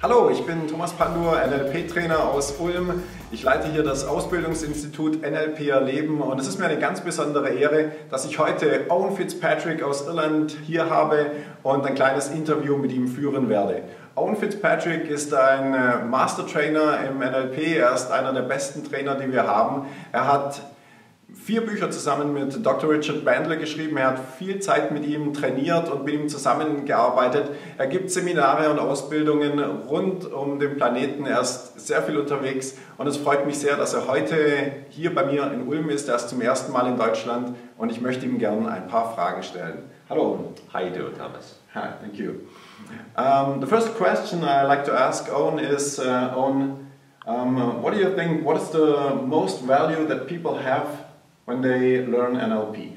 Hallo, ich bin Thomas Pandur, NLP-Trainer aus Ulm. Ich leite hier das Ausbildungsinstitut NLP Erleben und es ist mir eine ganz besondere Ehre, dass ich heute Owen Fitzpatrick aus Irland hier habe und ein kleines Interview mit ihm führen werde. Owen Fitzpatrick ist ein Master-Trainer im NLP, er ist einer der besten Trainer, die wir haben. Er hat 4 Bücher zusammen mit Dr. Richard Bandler geschrieben. Er hat viel Zeit mit ihm trainiert und mit ihm zusammengearbeitet. Er gibt Seminare und Ausbildungen rund um den Planeten. Er ist sehr viel unterwegs und es freut mich sehr, dass er heute hier bei mir in Ulm ist. Er ist zum ersten Mal in Deutschland und ich möchte ihm gerne ein paar Fragen stellen. Hallo. How you doing, Thomas? Hi, thank you. The first question I like to ask Owen is, Owen, what do you think, what is the most value that people have when they learn NLP?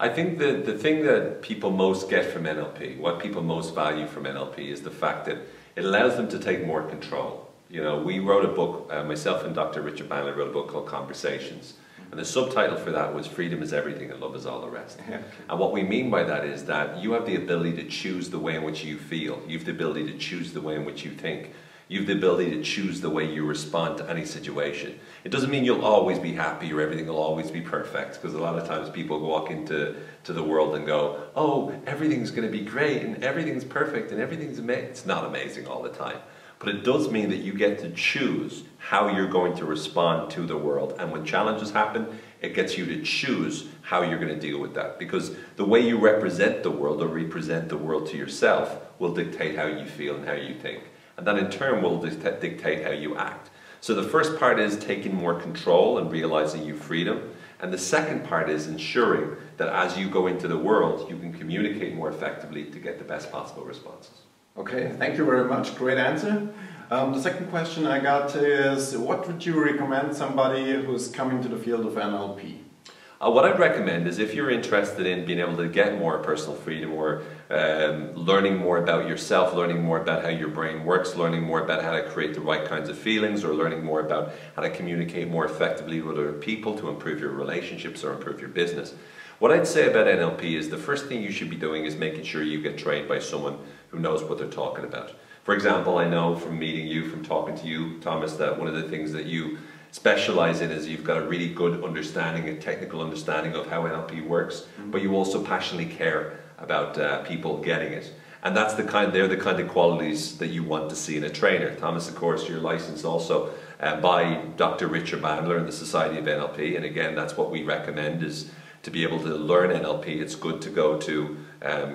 I think that the thing that people most get from NLP, what people most value from NLP, is the fact that it allows them to take more control. You know, we wrote a book, myself and Dr. Richard Bandler wrote a book called Conversations, and the subtitle for that was Freedom is Everything and Love is All the Rest. Yeah. And what we mean by that is that you have the ability to choose the way in which you feel, you have the ability to choose the way in which you think. You have the ability to choose the way you respond to any situation. It doesn't mean you'll always be happy or everything will always be perfect, because a lot of times people walk into the world and go, oh, everything's going to be great and everything's perfect and everything's amazing. It's not amazing all the time. But it does mean that you get to choose how you're going to respond to the world. And when challenges happen, it gets you to choose how you're going to deal with that. Because the way you represent the world or represent the world to yourself will dictate how you feel and how you think. And that in turn will dictate how you act. So the first part is taking more control and realizing your freedom. And the second part is ensuring that as you go into the world, you can communicate more effectively to get the best possible responses. Okay, thank you very much. Great answer. The second question I got is, what would you recommend somebody who's coming to the field of NLP? What I'd recommend is if you're interested in being able to get more personal freedom or learning more about yourself, learning more about how your brain works, learning more about how to create the right kinds of feelings, or learning more about how to communicate more effectively with other people to improve your relationships or improve your business. What I'd say about NLP is the first thing you should be doing is making sure you get trained by someone who knows what they're talking about. For example, I know from meeting you, from talking to you, Thomas, that one of the things that you specialize in is you've got a really good understanding, a technical understanding of how NLP works, but you also passionately care about people getting it. And that's they're the kind of qualities that you want to see in a trainer. Thomas, of course, you're licensed also by Dr. Richard Bandler and the Society of NLP, and again, that's what we recommend is to be able to learn NLP. It's good to go to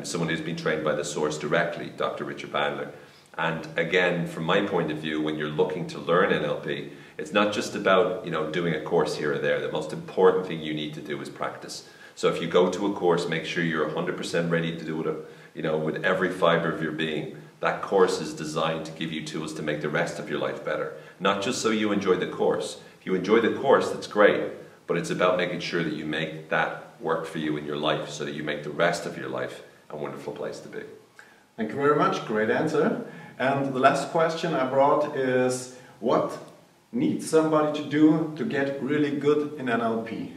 someone who's been trained by the source directly, Dr. Richard Bandler. And again, from my point of view, when you're looking to learn NLP, it's not just about, you know, doing a course here or there. The most important thing you need to do is practice. So if you go to a course, make sure you're 100% ready to do it, you know, with every fiber of your being. That course is designed to give you tools to make the rest of your life better. Not just so you enjoy the course. If you enjoy the course, that's great, but it's about making sure that you make that work for you in your life so that you make the rest of your life a wonderful place to be. Thank you very much. Great answer. And the last question I brought is, what needs somebody to do to get really good in NLP?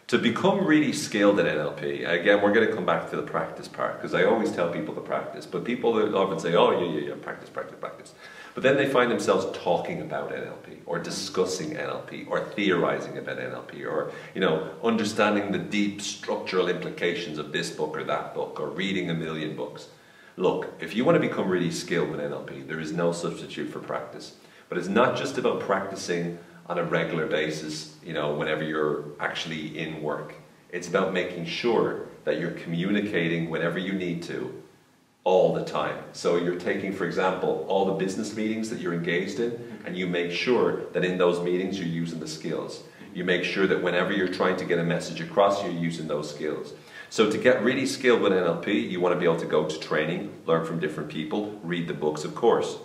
To become really skilled in NLP, again, we're going to come back to the practice part, because I always tell people to practice, but people often say, oh, yeah, practice, practice, practice. But then they find themselves talking about NLP, or discussing NLP, or theorizing about NLP, or, you know, understanding the deep structural implications of this book or that book, or reading a million books. Look, if you want to become really skilled with NLP, there is no substitute for practice. But it's not just about practicing on a regular basis, you know, whenever you're actually in work. It's about making sure that you're communicating whenever you need to, all the time. So you're taking, for example, all the business meetings that you're engaged in, and you make sure that in those meetings you're using the skills. You make sure that whenever you're trying to get a message across, you're using those skills. So to get really skilled with NLP, you want to be able to go to training, learn from different people, read the books, of course.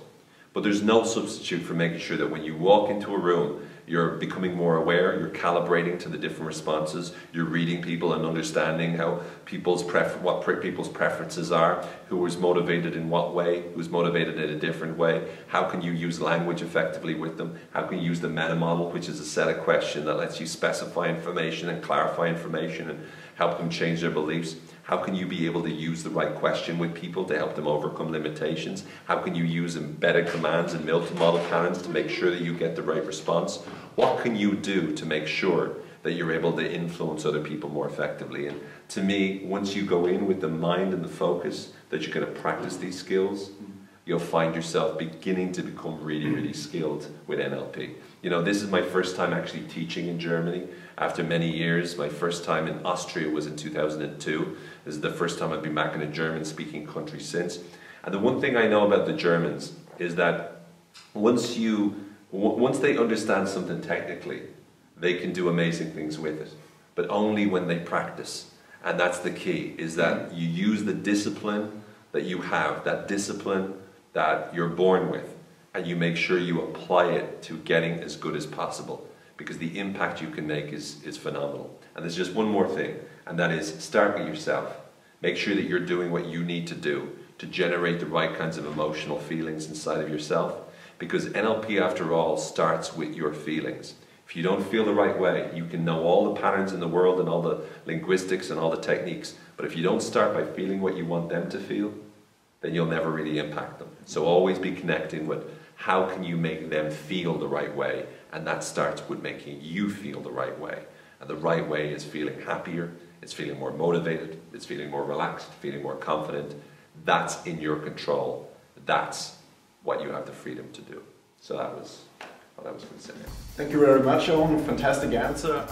But there's no substitute for making sure that when you walk into a room, you're becoming more aware, you're calibrating to the different responses, you're reading people and understanding how people's preferences are, who is motivated in what way, who's motivated in a different way, how can you use language effectively with them, how can you use the meta model, which is a set of questions that lets you specify information and clarify information and help them change their beliefs. How can you be able to use the right question with people to help them overcome limitations? How can you use embedded commands and multi-model cannons to make sure that you get the right response? What can you do to make sure that you're able to influence other people more effectively? And to me, once you go in with the mind and the focus that you're going to practice these skills, you'll find yourself beginning to become really, really skilled with NLP. You know, this is my first time actually teaching in Germany after many years. My first time in Austria was in 2002. This is the first time I've been back in a German-speaking country since. And the one thing I know about the Germans is that once they understand something technically, they can do amazing things with it, but only when they practice. And that's the key, is that you use the discipline that you have, that discipline that you're born with, and you make sure you apply it to getting as good as possible, because the impact you can make is phenomenal. And there's just one more thing, and that is start with yourself. Make sure that you're doing what you need to do to generate the right kinds of emotional feelings inside of yourself, because NLP, after all, starts with your feelings. If you don't feel the right way, you can know all the patterns in the world and all the linguistics and all the techniques, but if you don't start by feeling what you want them to feel, then you'll never really impact them. So always be connecting with how can you make them feel the right way, and that starts with making you feel the right way. And the right way is feeling happier, it's feeling more motivated, it's feeling more relaxed, feeling more confident. That's in your control. That's what you have the freedom to do. So that was what I was going to say. Thank you very much, Owen. Fantastic answer.